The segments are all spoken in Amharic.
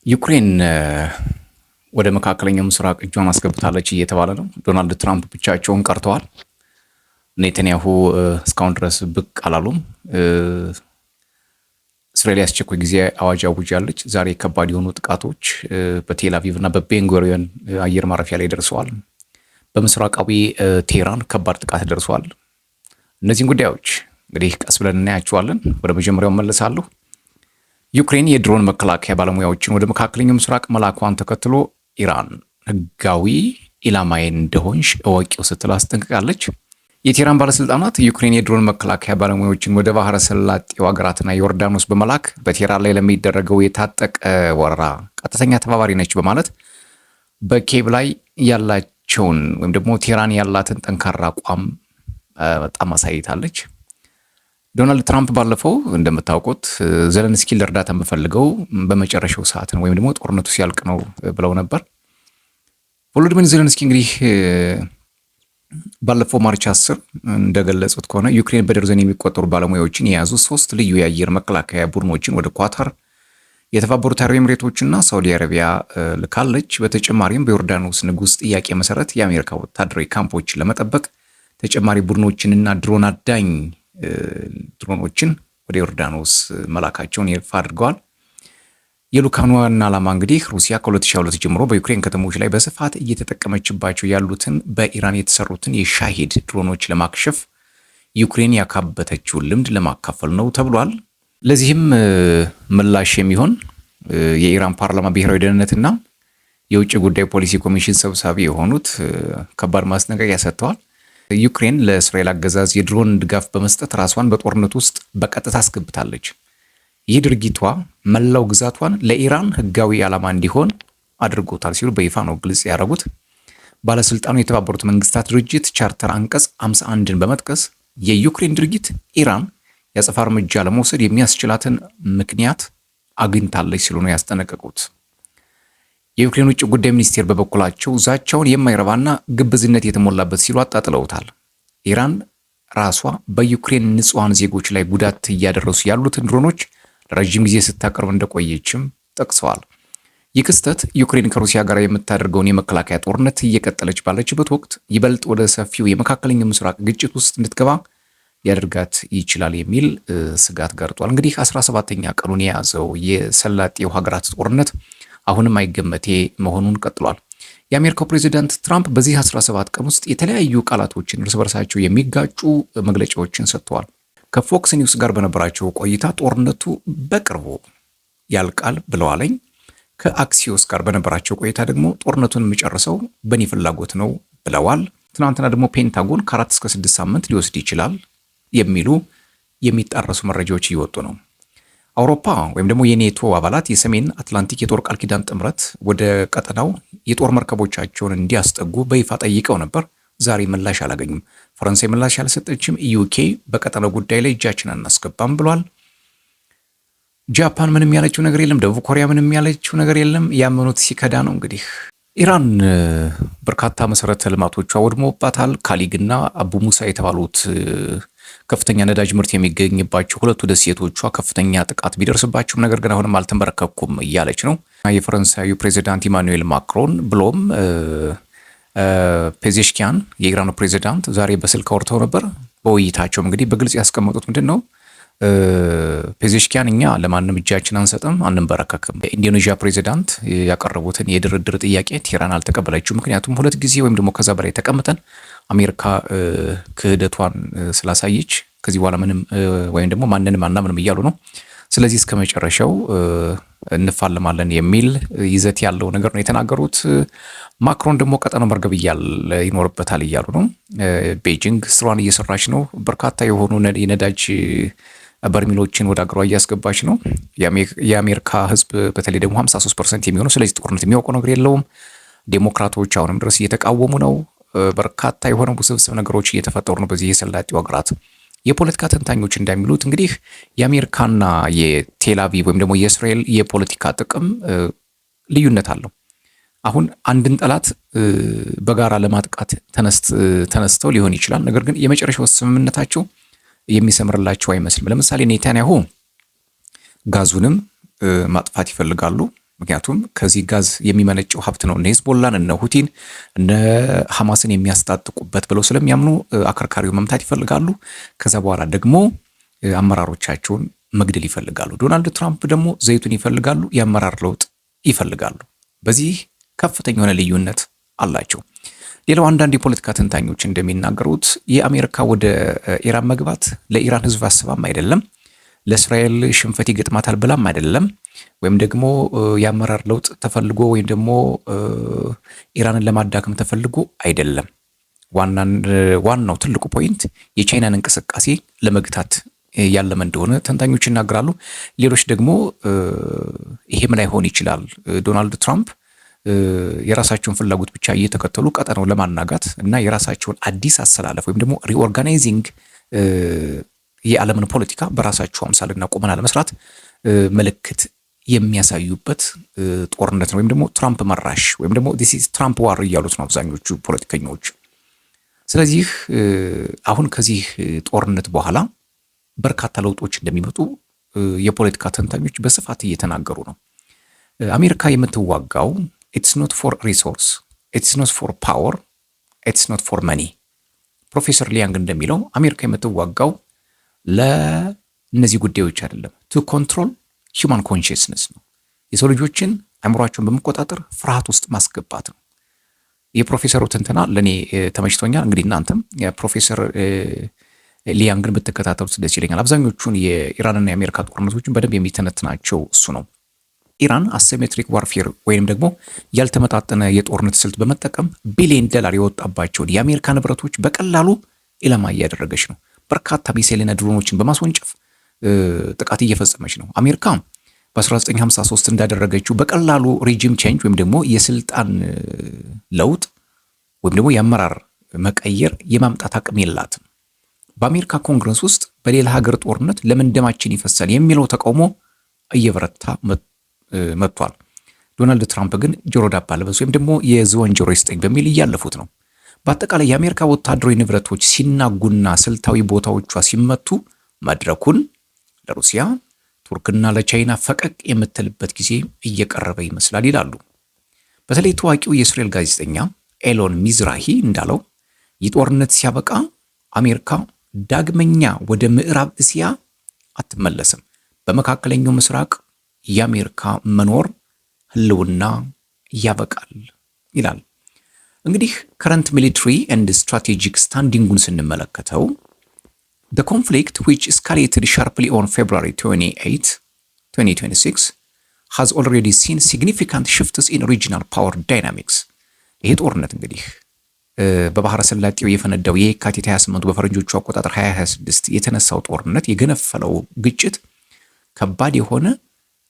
ዩክሬን ወደ መካከለኛው ምስራቅ እጇን አስገብታለች እየተባለ ነው። ዶናልድ ትራምፕ ብቻቸውን ቀርተዋል። ኔታንያሁ እስካሁን ድረስ ብቅ አላሉም። እስራኤል የአስቸኳይ ጊዜ አዋጅ አውጃለች። ዛሬ ከባድ የሆኑ ጥቃቶች በቴል አቪቭ እና በቤንጎሪዮን አየር ማረፊያ ላይ ደርሰዋል። በምስራቃዊ ቴህራን ከባድ ጥቃት ደርሰዋል። እነዚህን ጉዳዮች እንግዲህ ቀስ ብለን እናያቸዋለን። ወደ መጀመሪያው መለሳለሁ። ዩክሬን የድሮን መከላከያ ባለሙያዎችን ወደ መካከለኛው ምስራቅ መላኳን ተከትሎ ኢራን ህጋዊ ኢላማዬ እንደሆንሽ እወቂው ስትል አስጠንቅቃለች። የቴህራን ባለስልጣናት ዩክሬን የድሮን መከላከያ ባለሙያዎችን ወደ ባህረ ሰላጤው ሀገራትና ዮርዳኖስ በመላክ በቴህራን ላይ ለሚደረገው የታጠቀ ወረራ ቀጥተኛ ተባባሪ ነች በማለት በኬብ ላይ ያላቸውን ወይም ደግሞ ቴህራን ያላትን ጠንካራ አቋም በጣም አሳይታለች። ዶናልድ ትራምፕ ባለፈው እንደምታውቁት ዘለንስኪን ለእርዳታ የምፈልገው በመጨረሻው ሰዓት ነው ወይም ደግሞ ጦርነቱ ሲያልቅ ነው ብለው ነበር። ቮሎዲሚር ዘለንስኪ እንግዲህ ባለፈው ማርች 10 እንደገለጹት ከሆነ ዩክሬን በደርዘን የሚቆጠሩ ባለሙያዎችን የያዙ 3 ልዩ የአየር መከላከያ ቡድኖችን ወደ ኳታር፣ የተባበሩት አረብ ኤሚሬቶችና ሳውዲ አረቢያ ልካለች። በተጨማሪም በዮርዳኖስ ንጉሥ ጥያቄ መሰረት የአሜሪካ ወታደራዊ ካምፖችን ለመጠበቅ ተጨማሪ ቡድኖችንና ድሮን አዳኝ ድሮኖችን ወደ ዮርዳኖስ መላካቸውን ይፋ አድርገዋል። የልኡካኑ ዋና ዓላማ እንግዲህ ሩሲያ ከ2022 ጀምሮ በዩክሬን ከተሞች ላይ በስፋት እየተጠቀመችባቸው ያሉትን በኢራን የተሰሩትን የሻሂድ ድሮኖች ለማክሸፍ ዩክሬን ያካበተችውን ልምድ ለማካፈል ነው ተብሏል። ለዚህም ምላሽ የሚሆን የኢራን ፓርላማ ብሔራዊ ደህንነትና የውጭ ጉዳይ ፖሊሲ ኮሚሽን ሰብሳቢ የሆኑት ከባድ ማስጠንቀቂያ ሰጥተዋል። ዩክሬን ለእስራኤል አገዛዝ የድሮን ድጋፍ በመስጠት ራሷን በጦርነት ውስጥ በቀጥታ አስገብታለች። ይህ ድርጊቷ መላው ግዛቷን ለኢራን ህጋዊ ዓላማ እንዲሆን አድርጎታል ሲሉ በይፋ ነው ግልጽ ያደረጉት። ባለስልጣኑ የተባበሩት መንግስታት ድርጅት ቻርተር አንቀጽ 51ን በመጥቀስ የዩክሬን ድርጊት ኢራን የአጸፋ እርምጃ ለመውሰድ የሚያስችላትን ምክንያት አግኝታለች ሲሉ ነው ያስጠነቀቁት። የዩክሬን ውጭ ጉዳይ ሚኒስቴር በበኩላቸው ዛቻውን የማይረባና ግብዝነት የተሞላበት ሲሉ አጣጥለውታል። ኢራን ራሷ በዩክሬን ንጹሃን ዜጎች ላይ ጉዳት እያደረሱ ያሉትን ድሮኖች ለረጅም ጊዜ ስታቀርብ እንደቆየችም ጠቅሰዋል። ይህ ክስተት ዩክሬን ከሩሲያ ጋር የምታደርገውን የመከላከያ ጦርነት እየቀጠለች ባለችበት ወቅት ይበልጥ ወደ ሰፊው የመካከለኛው ምስራቅ ግጭት ውስጥ እንድትገባ ሊያደርጋት ይችላል የሚል ስጋት ጋርጧል። እንግዲህ 17ኛ ቀኑን የያዘው የሰላጤው ሀገራት ጦርነት አሁንም አይገመቴ መሆኑን ቀጥሏል። የአሜሪካው ፕሬዚዳንት ትራምፕ በዚህ 17 ቀን ውስጥ የተለያዩ ቃላቶችን እርስ በርሳቸው የሚጋጩ መግለጫዎችን ሰጥተዋል። ከፎክስ ኒውስ ጋር በነበራቸው ቆይታ ጦርነቱ በቅርቡ ያልቃል ብለዋለኝ። ከአክሲዮስ ጋር በነበራቸው ቆይታ ደግሞ ጦርነቱን የሚጨርሰው በእኔ ፍላጎት ነው ብለዋል። ትናንትና ደግሞ ፔንታጎን ከ4 እስከ 6 ሳምንት ሊወስድ ይችላል የሚሉ የሚጣረሱ መረጃዎች እየወጡ ነው። አውሮፓ ወይም ደግሞ የኔቶ አባላት የሰሜን አትላንቲክ የጦር ቃል ኪዳን ጥምረት ወደ ቀጠናው የጦር መርከቦቻቸውን እንዲያስጠጉ በይፋ ጠይቀው ነበር። ዛሬ ምላሽ አላገኙም። ፈረንሳይ ምላሽ አልሰጠችም። ዩኬ በቀጠናው ጉዳይ ላይ እጃችን አናስገባም ብሏል። ጃፓን ምንም ያለችው ነገር የለም። ደቡብ ኮሪያ ምንም ያለችው ነገር የለም። ያመኑት ሲከዳ ነው። እንግዲህ ኢራን በርካታ መሰረተ ልማቶቿ ወድሞባታል። ካሊግና አቡ ሙሳ የተባሉት ከፍተኛ ነዳጅ ምርት የሚገኝባቸው ሁለቱ ደሴቶቿ ከፍተኛ ጥቃት ቢደርስባቸውም ነገር ግን አሁንም አልተንበረከኩም እያለች ነው። የፈረንሳዩ ፕሬዚዳንት ኢማኑኤል ማክሮን ብሎም ፔዜሽኪያን የኢራኑ ፕሬዚዳንት ዛሬ በስልክ አውርተው ነበር። በውይይታቸውም እንግዲህ በግልጽ ያስቀመጡት ምንድን ነው? ፔዜሽኪያን እኛ ለማንም እጃችን አንሰጥም፣ አንንበረከክም። የኢንዶኔዥያ ፕሬዚዳንት ያቀረቡትን የድርድር ጥያቄ ቴህራን አልተቀበለችው። ምክንያቱም 2 ጊዜ ወይም ደግሞ ከዛ በላይ ተቀምጠን አሜሪካ ክህደቷን ስላሳየች ከዚህ በኋላ ምንም ወይም ደግሞ ማንንም አናምንም እያሉ ነው። ስለዚህ እስከ መጨረሻው እንፋለማለን የሚል ይዘት ያለው ነገር ነው የተናገሩት። ማክሮን ደግሞ ቀጠናው መርገብ ይኖርበታል እያሉ ነው። ቤጂንግ ስራዋን እየሰራች ነው። በርካታ የሆኑ የነዳጅ በርሚሎችን ወደ አገሯ እያስገባች ነው። የአሜሪካ ሕዝብ በተለይ ደግሞ 53% የሚሆነው ስለዚህ ጦርነት የሚያውቀው ነገር የለውም። ዴሞክራቶች አሁንም ድረስ እየተቃወሙ ነው። በርካታ የሆነ ውስብስብ ነገሮች እየተፈጠሩ ነው በዚህ የሰላጤው ሀገራት። የፖለቲካ ተንታኞች እንደሚሉት እንግዲህ የአሜሪካና የቴል አቪቭ ወይም ደግሞ የእስራኤል የፖለቲካ ጥቅም ልዩነት አለው። አሁን አንድን ጠላት በጋራ ለማጥቃት ተነስተው ሊሆን ይችላል። ነገር ግን የመጨረሻው ስምምነታቸው የሚሰምርላቸው አይመስልም። ለምሳሌ ኔታንያሁ ጋዙንም ማጥፋት ይፈልጋሉ። ምክንያቱም ከዚህ ጋዝ የሚመነጨው ሀብት ነው እነ ሂዝቦላን እነ ሁቲን እነ ሐማስን የሚያስታጥቁበት ብለው ስለሚያምኑ አከርካሪው መምታት ይፈልጋሉ። ከዛ በኋላ ደግሞ አመራሮቻቸውን መግደል ይፈልጋሉ። ዶናልድ ትራምፕ ደግሞ ዘይቱን ይፈልጋሉ፣ የአመራር ለውጥ ይፈልጋሉ። በዚህ ከፍተኛ የሆነ ልዩነት አላቸው። ሌላው አንዳንድ የፖለቲካ ተንታኞች እንደሚናገሩት የአሜሪካ ወደ ኢራን መግባት ለኢራን ሕዝብ አስባም አይደለም፣ ለእስራኤል ሽንፈት ይገጥማታል ብላም አይደለም፣ ወይም ደግሞ የአመራር ለውጥ ተፈልጎ ወይም ደግሞ ኢራንን ለማዳከም ተፈልጎ አይደለም። ዋናው ትልቁ ፖይንት የቻይናን እንቅስቃሴ ለመግታት ያለመ እንደሆነ ተንታኞች ይናገራሉ። ሌሎች ደግሞ ይሄም ላይሆን ይችላል፣ ዶናልድ ትራምፕ የራሳቸውን ፍላጎት ብቻ እየተከተሉ ቀጠናው ለማናጋት እና የራሳቸውን አዲስ አሰላለፍ ወይም ደግሞ ሪኦርጋናይዚንግ የዓለምን ፖለቲካ በራሳቸው አምሳልና ቁመና ለመስራት ምልክት የሚያሳዩበት ጦርነት ነው፣ ወይም ደግሞ ትራምፕ መራሽ ወይም ደግሞ ዲስ ኢዝ ትራምፕ ዋር እያሉት ነው አብዛኞቹ ፖለቲከኞች። ስለዚህ አሁን ከዚህ ጦርነት በኋላ በርካታ ለውጦች እንደሚመጡ የፖለቲካ ተንታኞች በስፋት እየተናገሩ ነው። አሜሪካ የምትዋጋው ኢትስ ኖት ፎር ሪሶርስ፣ ኢትስ ኖት ፎር ፓወር፣ ኢትስ ኖት ፎር መኒ። ፕሮፌሰር ሊያንግ እንደሚለው አሜሪካ የምትዋጋው ለእነዚህ ጉዳዮች አይደለም፣ ቱ ኮንትሮል ሂውማን ኮንሽስነስ ነው። የሰው ልጆችን አእምሯቸውን በመቆጣጠር ፍርሃት ውስጥ ማስገባት ነው። የፕሮፌሰሩ ትንተና ለእኔ ተመችቶኛል። እንግዲህ እናንተም የፕሮፌሰር ሊያንግን ብትከታተሉት ደስ ይለኛል። አብዛኞቹን የኢራንና የአሜሪካ ጦርነቶችን በደንብ የሚተነትናቸው እሱ ነው። ኢራን አሲሜትሪክ ዋርፌር ወይም ደግሞ ያልተመጣጠነ የጦርነት ስልት በመጠቀም ቢሊዮን ዶላር የወጣባቸውን የአሜሪካ ንብረቶች በቀላሉ ኢላማ እያደረገች ነው። በርካታ ሚሳኤልና ድሮኖችን በማስወንጨፍ ጥቃት እየፈጸመች ነው። አሜሪካ በ1953 እንዳደረገችው በቀላሉ ሬጂም ቼንጅ ወይም ደግሞ የስልጣን ለውጥ ወይም ደግሞ የአመራር መቀየር የማምጣት አቅም የላትም። በአሜሪካ ኮንግረስ ውስጥ በሌላ ሀገር ጦርነት ለምን ደማችን ይፈሳል የሚለው ተቃውሞ እየበረታ መጥቷል። ዶናልድ ትራምፕ ግን ጆሮ ዳባ ልበስ ወይም ደግሞ የዝሆን ጆሮ ይስጠኝ በሚል እያለፉት ነው። በአጠቃላይ የአሜሪካ ወታደራዊ ንብረቶች ሲናጉና ስልታዊ ቦታዎቿ ሲመቱ መድረኩን ለሩሲያ ቱርክና ለቻይና ፈቀቅ የምትልበት ጊዜ እየቀረበ ይመስላል ይላሉ። በተለይ ታዋቂው የእስራኤል ጋዜጠኛ ኤሎን ሚዝራሂ እንዳለው ይህ ጦርነት ሲያበቃ አሜሪካ ዳግመኛ ወደ ምዕራብ እስያ አትመለስም። በመካከለኛው ምስራቅ የአሜሪካ መኖር ህልውና ያበቃል ይላል። እንግዲህ ከረንት ሚሊተሪ ኤንድ ስትራቴጂክ ስታንዲንጉን ስንመለከተው the conflict which escalated sharply on February 28, 2026 has already seen significant shifts in regional power dynamics. ይሄ ጦርነት እንግዲህ በባህረ ሰላጤው የፈነዳው የካቲት 28 በፈረንጆቹ አቆጣጠር 2026 የተነሳው ጦርነት የገነፈለው ግጭት ከባድ የሆነ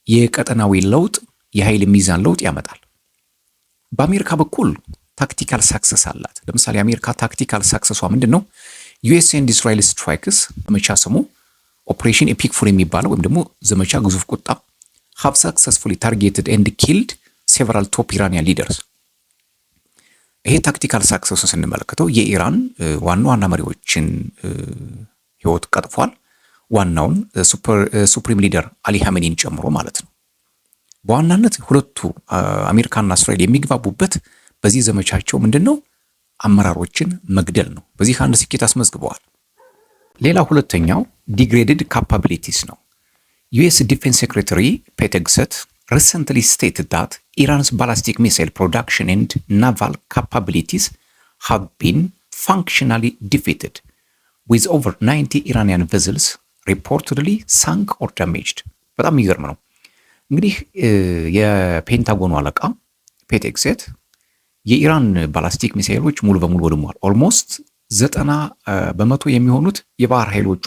የቀጠናዊ ለውጥ የኃይል ሚዛን ለውጥ ያመጣል። በአሜሪካ በኩል ታክቲካል ሳክሰስ አላት። ለምሳሌ አሜሪካ ታክቲካል ሳክሰሷ ምንድነው? ዩኤስ ኤንድ እስራኤል ስትራይክስ ዘመቻ ስሙ ኦፕሬሽን ኤፒክ ፉሪ የሚባለው ወይም ደግሞ ዘመቻ ግዙፍ ቁጣ have successfully targeted and killed several top Iranian leaders። ይሄ ታክቲካል ሳክሰስ ስንመለከተው የኢራን ዋና መሪዎችን ህይወት ቀጥፏል። ዋናውን ሱፕሪም ሊደር አሊ ሐሜኒን ጨምሮ ማለት ነው። በዋናነት ሁለቱ አሜሪካና እስራኤል የሚግባቡበት በዚህ ዘመቻቸው ምንድነው? አመራሮችን መግደል ነው። በዚህ አንድ ስኬት አስመዝግበዋል። ሌላ ሁለተኛው ዲግሬድድ ካፓቢሊቲስ ነው። ዩኤስ ዲፌንስ ሴክሬታሪ ፔት ሄግሴት recently stated that Iran's ballistic missile production and naval capabilities have been functionally defeated, with over 90 Iranian vessels reportedly sunk or damaged. በጣም የሚገርም ነው። እንግዲህ የፔንታጎኑ አለቃ ፔት ሄግሴት የኢራን ባላስቲክ ሚሳኤሎች ሙሉ በሙሉ ወድመዋል። ኦልሞስት 90% የሚሆኑት የባህር ኃይሎቿ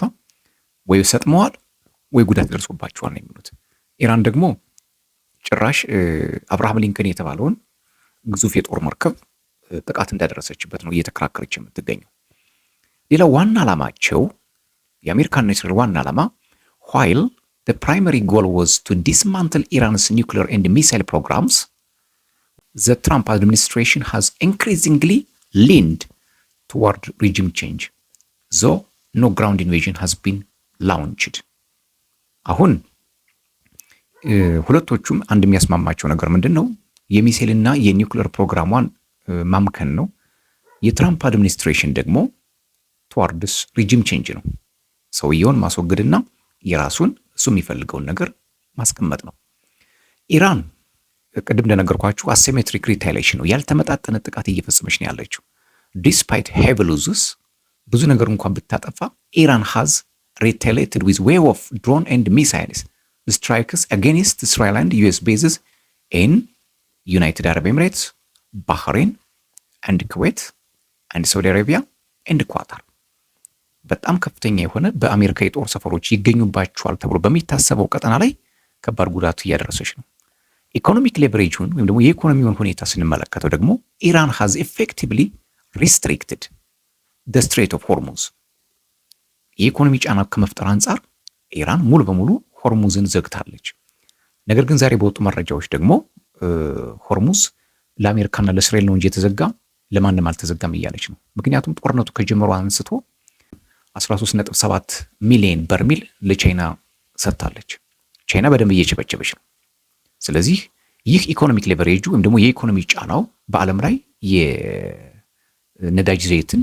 ወይ ሰጥመዋል ወይ ጉዳት ደርሶባቸዋል ነው የሚሉት። ኢራን ደግሞ ጭራሽ አብርሃም ሊንከን የተባለውን ግዙፍ የጦር መርከብ ጥቃት እንዳደረሰችበት ነው እየተከራከረች የምትገኘው። ሌላው ዋና ዓላማቸው የአሜሪካና እስራኤል ዋና ዓላማ while the primary goal was to dismantle Iran's nuclear and missile programs, the Trump administration has increasingly leaned toward regime change, though no ground invasion has been launched. አሁን ሁለቶቹም አንድ የሚያስማማቸው ነገር ምንድን ነው? የሚሳኤልና የኒውክሌር ፕሮግራሟን ማምከን ነው። የትራምፕ አድሚኒስትሬሽን ደግሞ ቱዋርድስ ሪጂም ቼንጅ ነው። ሰውየውን ማስወገድና የራሱን እሱ የሚፈልገውን ነገር ማስቀመጥ ነው። ኢራን ቅድም እንደነገርኳችሁ አሲሜትሪክ ሪታይሌሽን ነው፣ ያልተመጣጠነ ጥቃት እየፈጸመች ነው ያለችው። ዲስፓይት ሄቪ ሎዝስ ብዙ ነገር እንኳን ብታጠፋ ኢራን ሃዝ ሪታይሌትድ ዊዝ ዌቭ ኦፍ ድሮን ኤንድ ሚሳይልስ ስትራይክስ አጌንስት እስራኤል ኤንድ ዩኤስ ቤዝስ ኢን ዩናይትድ አረብ ኤሚሬትስ፣ ባህሬን ኤንድ ኩዌት ኤንድ ሳውዲ አረቢያ ኤንድ ኳታር። በጣም ከፍተኛ የሆነ በአሜሪካ የጦር ሰፈሮች ይገኙባቸዋል ተብሎ በሚታሰበው ቀጠና ላይ ከባድ ጉዳት እያደረሰች ነው። ኢኮኖሚክ ሌቨሬጁን ወይም ደግሞ የኢኮኖሚውን ሁኔታ ስንመለከተው ደግሞ ኢራን ሃዝ ኤፌክቲቭሊ ሪስትሪክትድ ደ ስትሬት ኦፍ ሆርሙዝ። የኢኮኖሚ ጫና ከመፍጠር አንጻር ኢራን ሙሉ በሙሉ ሆርሙዝን ዘግታለች። ነገር ግን ዛሬ በወጡ መረጃዎች ደግሞ ሆርሙዝ ለአሜሪካና ለእስራኤል ነው እንጂ የተዘጋ ለማንም አልተዘጋም እያለች ነው። ምክንያቱም ጦርነቱ ከጀመሩ አንስቶ 13.7 ሚሊዮን በርሚል ለቻይና ሰጥታለች። ቻይና በደንብ እየቸበቸበች ነው። ስለዚህ ይህ ኢኮኖሚክ ሌቨሬጁ ወይም ደግሞ የኢኮኖሚ ጫናው በዓለም ላይ የነዳጅ ዘይትን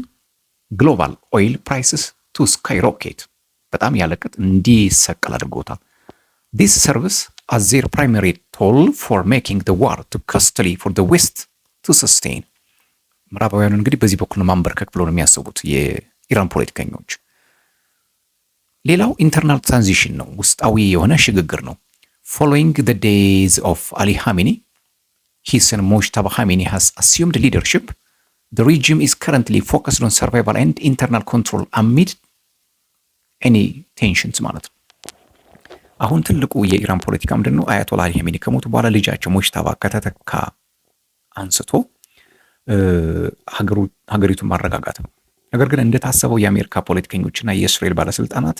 ግሎባል ኦይል ፕራይስስ ቱ ስካይሮኬት በጣም ያለቅጥ እንዲሰቀል አድርጎታል። ዲስ ሰርቪስ as their primary tool for making the war too costly for the West to sustain። ምዕራባውያኑ እንግዲህ በዚህ በኩል ማንበርከክ ብሎ ነው የሚያስቡት የኢራን ፖለቲከኞች። ሌላው ኢንተርናል ትራንዚሽን ነው፣ ውስጣዊ የሆነ ሽግግር ነው። following the days of Ali Khamenei, his son Mojtaba Khamenei has assumed leadership. The regime is currently focused on survival and internal control amid any tensions ማለት ነው። አሁን ትልቁ የኢራን ፖለቲካ ምንድን ነው? አያቶላ አሊ ኻሜኒ ከሞቱ በኋላ ልጃቸው ሞጅተባ ከተተካ አንስቶ ሀገሪቱን ማረጋጋት ነው። ነገር ግን እንደታሰበው የአሜሪካ ፖለቲከኞችና የእስራኤል ባለስልጣናት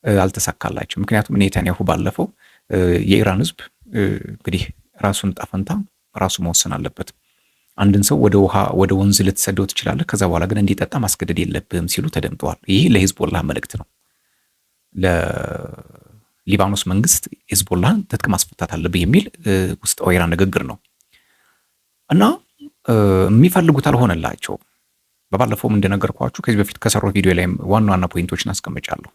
አልተሳካላቸው። ምክንያቱም ኔታንያሁ ባለፈው የኢራን ሕዝብ እንግዲህ ራሱን ጣፈንታ ራሱ መወሰን አለበት፣ አንድን ሰው ወደ ውሃ ወደ ወንዝ ልትሰደው ትችላለህ፣ ከዛ በኋላ ግን እንዲጠጣ ማስገደድ የለብህም ሲሉ ተደምጠዋል። ይህ ለሂዝቦላህ መልእክት ነው። ሊባኖስ መንግስት ሂዝቦላህን ትጥቅ ማስፈታት አለብህ የሚል ውስጣዊ ኢራን ንግግር ነው እና የሚፈልጉት አልሆነላቸው። በባለፈውም እንደነገርኳችሁ ከዚህ በፊት ከሰራው ቪዲዮ ላይ ዋና ዋና ፖይንቶችን አስቀምጫለሁ።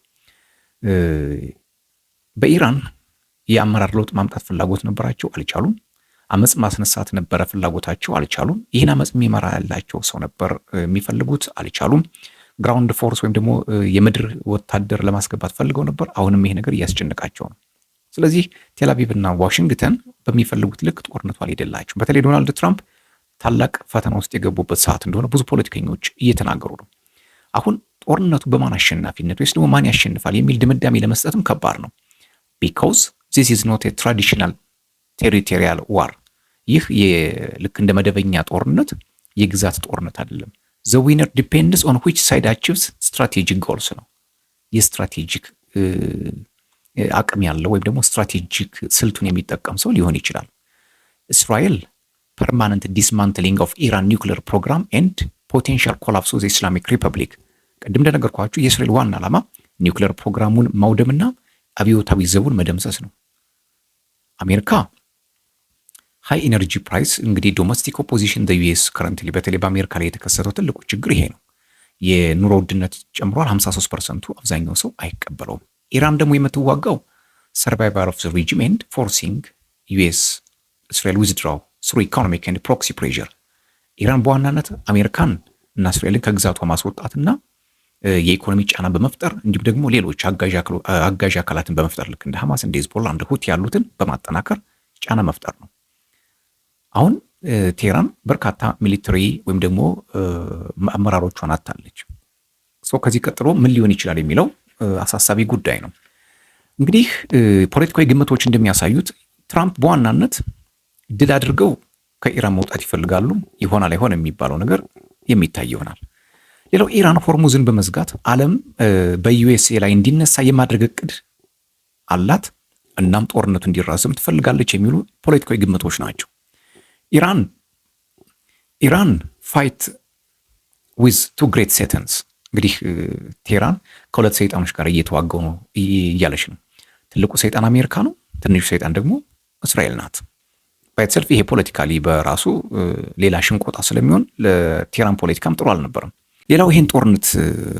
በኢራን የአመራር ለውጥ ማምጣት ፍላጎት ነበራቸው፣ አልቻሉም። አመጽ ማስነሳት ነበረ ፍላጎታቸው፣ አልቻሉም። ይህን አመጽ የሚመራ ያላቸው ሰው ነበር የሚፈልጉት፣ አልቻሉም። ግራውንድ ፎርስ ወይም ደግሞ የምድር ወታደር ለማስገባት ፈልገው ነበር። አሁንም ይሄ ነገር እያስጨነቃቸው ነው። ስለዚህ ቴልአቪቭ እና ዋሽንግተን በሚፈልጉት ልክ ጦርነቱ አልሄደላቸው። በተለይ ዶናልድ ትራምፕ ታላቅ ፈተና ውስጥ የገቡበት ሰዓት እንደሆነ ብዙ ፖለቲከኞች እየተናገሩ ነው። አሁን ጦርነቱ በማን አሸናፊነት ወይስ ደግሞ ማን ያሸንፋል የሚል ድምዳሜ ለመስጠትም ከባድ ነው። ቢኮዝ ዚስ ኢዝ ኖት ኤ ትራዲሽናል ቴሪቶሪያል ዋር። ይህ ልክ እንደ መደበኛ ጦርነት የግዛት ጦርነት አይደለም። ዘ ዊነር ዲፔንድስ ኦን ዊች ሳይድ አቺቭስ ስትራቴጂክ ጎልስ ነው። የስትራቴጂክ አቅም ያለው ወይም ደግሞ ስትራቴጂክ ስልቱን የሚጠቀም ሰው ሊሆን ይችላል። እስራኤል ፐርማነንት ዲስማንትሊንግ ኦፍ ኢራን ኒውክሌር ፕሮግራም ኤንድ ፖቴንሻል ኮላፕስ ኦፍ ኢስላሚክ ሪፐብሊክ። ቅድም እንደነገርኳችሁ የእስራኤል ዋና ዓላማ ኒውክሌር ፕሮግራሙን ማውደምና አብዮታዊ ዘቡን መደምሰስ ነው። አሜሪካ ሃይ ኢነርጂ ፕራይስ እንግዲህ ዶሜስቲክ ኦፖዚሽን ዩኤስ ከረንትሊ በተለይ በአሜሪካ ላይ የተከሰተው ትልቁ ችግር ይሄ ነው። የኑሮ ውድነት ጨምሯል። 53% አብዛኛው ሰው አይቀበለውም። ኢራን ደግሞ የምትዋጋው ሰርቫይቫል ኦፍ ዘ ሪጂም ኤንድ ፎርሲንግ ዩኤስ እስራኤል ዊዝድራው ስሩ ኢኮኖሚክ ኤንድ ፕሮክሲ ፕሬዠር። ኢራን በዋናነት አሜሪካን እና እስራኤልን ከግዛቷ ማስወጣትና የኢኮኖሚ ጫና በመፍጠር እንዲሁም ደግሞ ሌሎች አጋዥ አካላትን በመፍጠር ልክ እንደ ሐማስ፣ እንደ ሂዝቦላ፣ እንደ ሁቲ ያሉትን በማጠናከር ጫና መፍጠር ነው። አሁን ቴህራን በርካታ ሚሊተሪ ወይም ደግሞ አመራሮቿን አጣለች። ከዚህ ቀጥሎ ምን ሊሆን ይችላል የሚለው አሳሳቢ ጉዳይ ነው። እንግዲህ ፖለቲካዊ ግምቶች እንደሚያሳዩት ትራምፕ በዋናነት ድል አድርገው ከኢራን መውጣት ይፈልጋሉ። ይሆናል አይሆን የሚባለው ነገር የሚታይ ይሆናል። ሌላው ኢራን ሆርሙዝን በመዝጋት ዓለም በዩኤስኤ ላይ እንዲነሳ የማድረግ እቅድ አላት። እናም ጦርነቱ እንዲራዘም ትፈልጋለች የሚሉ ፖለቲካዊ ግምቶች ናቸው። ኢራን ፋይት ዊዝ ቱ ግሬት ሴተንስ። እንግዲህ ቴህራን ከሁለት ሰይጣኖች ጋር እየተዋጋው ነው እያለች ነው። ትልቁ ሰይጣን አሜሪካ ነው፣ ትንሹ ሰይጣን ደግሞ እስራኤል ናት። ባይተሰልፍ ይሄ ፖለቲካሊ በራሱ ሌላ ሽንቆጣ ስለሚሆን ለቴህራን ፖለቲካም ጥሩ አልነበረም። ሌላው ይሄን ጦርነት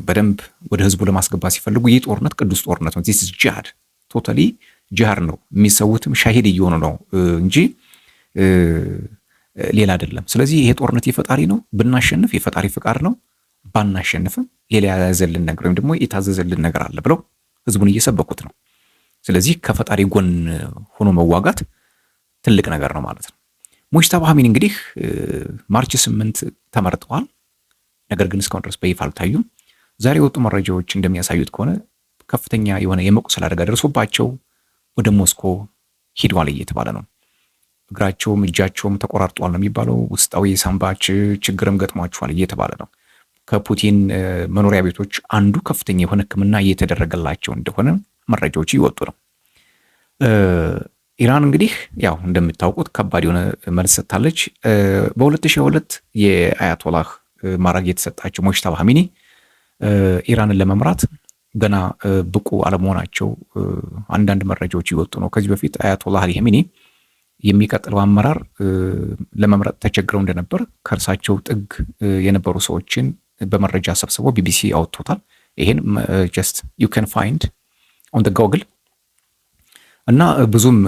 በደንብ ወደ ህዝቡ ለማስገባት ሲፈልጉ ይህ ጦርነት ቅዱስ ጦርነት ነው፣ ዚስ ጂሃድ ቶታሊ ጂሃድ ነው፣ የሚሰዉትም ሻሂድ እየሆኑ ነው እንጂ ሌላ አይደለም። ስለዚህ ይሄ ጦርነት የፈጣሪ ነው፣ ብናሸንፍ የፈጣሪ ፍቃድ ነው፣ ባናሸንፍም ሌላ ያዘልን ነገር ወይም ደግሞ የታዘዘልን ነገር አለ ብለው ህዝቡን እየሰበኩት ነው። ስለዚህ ከፈጣሪ ጎን ሆኖ መዋጋት ትልቅ ነገር ነው ማለት ነው። ሙጅተባ ኻሜኒ እንግዲህ ማርች 8 ተመርጠዋል። ነገር ግን እስካሁን ድረስ በይፋ አልታዩም። ዛሬ የወጡ መረጃዎች እንደሚያሳዩት ከሆነ ከፍተኛ የሆነ የመቁሰል አደጋ ደርሶባቸው ወደ ሞስኮ ሂደዋል እየተባለ ነው። እግራቸውም እጃቸውም ተቆራርጧል ነው የሚባለው። ውስጣዊ የሳንባ ችግርም ገጥሟቸዋል እየተባለ ነው። ከፑቲን መኖሪያ ቤቶች አንዱ ከፍተኛ የሆነ ሕክምና እየተደረገላቸው እንደሆነ መረጃዎች እየወጡ ነው። ኢራን እንግዲህ ያው እንደምታውቁት ከባድ የሆነ መልስ ሰጥታለች። በ2022 የአያቶላህ ማዕረግ የተሰጣቸው ሙጅተባ ኻሜኒ ኢራንን ለመምራት ገና ብቁ አለመሆናቸው አንዳንድ መረጃዎች እየወጡ ነው። ከዚህ በፊት አያቶላህ አሊ ኻሜኒ የሚቀጥለው አመራር ለመምረጥ ተቸግረው እንደነበር ከእርሳቸው ጥግ የነበሩ ሰዎችን በመረጃ ሰብስቦ ቢቢሲ አውጥቶታል። ይሄን ጀስት ዩ ካን ፋይንድ ኦን ዘ ጎግል እና ብዙም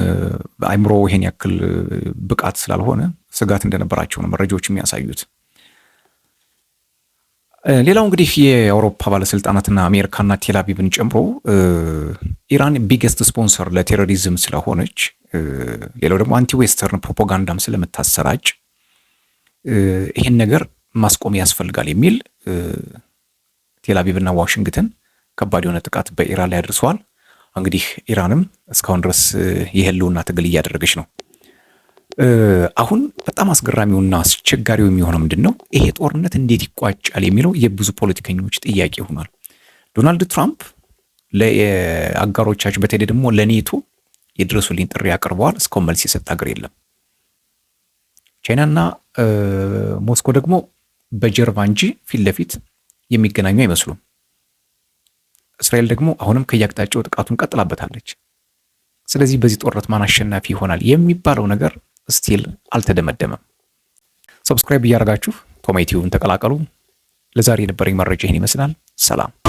አይምሮ ይሄን ያክል ብቃት ስላልሆነ ስጋት እንደነበራቸው ነው መረጃዎች የሚያሳዩት። ሌላው እንግዲህ የአውሮፓ ባለስልጣናትና አሜሪካና ቴልአቪቭን ጨምሮ ኢራን ቢገስት ስፖንሰር ለቴሮሪዝም ስለሆነች፣ ሌላው ደግሞ አንቲ ዌስተርን ፕሮፓጋንዳም ስለምታሰራጭ ይሄን ነገር ማስቆም ያስፈልጋል የሚል ቴልአቪቭና ዋሽንግተን ከባድ የሆነ ጥቃት በኢራን ላይ አድርሰዋል። እንግዲህ ኢራንም እስካሁን ድረስ የህልውና ትግል እያደረገች ነው። አሁን በጣም አስገራሚውና አስቸጋሪው የሚሆነው ምንድነው? ይሄ ጦርነት እንዴት ይቋጫል የሚለው የብዙ ፖለቲከኞች ጥያቄ ሆኗል። ዶናልድ ትራምፕ ለአጋሮቻቸው በተለይ ደግሞ ለኔቶ የድረሱልኝ ጥሪ አቅርበዋል። እስካሁን መልስ የሰጠ ሀገር የለም። ቻይናና ሞስኮ ደግሞ በጀርባ እንጂ ፊት ለፊት የሚገናኙ አይመስሉም። እስራኤል ደግሞ አሁንም ከየአቅጣጫው ጥቃቱን ቀጥላበታለች። ስለዚህ በዚህ ጦርነት ማን አሸናፊ ይሆናል የሚባለው ነገር ስቲል አልተደመደመም። ሰብስክራይብ እያደረጋችሁ ቶማይ ቲዩብን ተቀላቀሉ። ለዛሬ የነበረኝ መረጃ ይህን ይመስላል። ሰላም።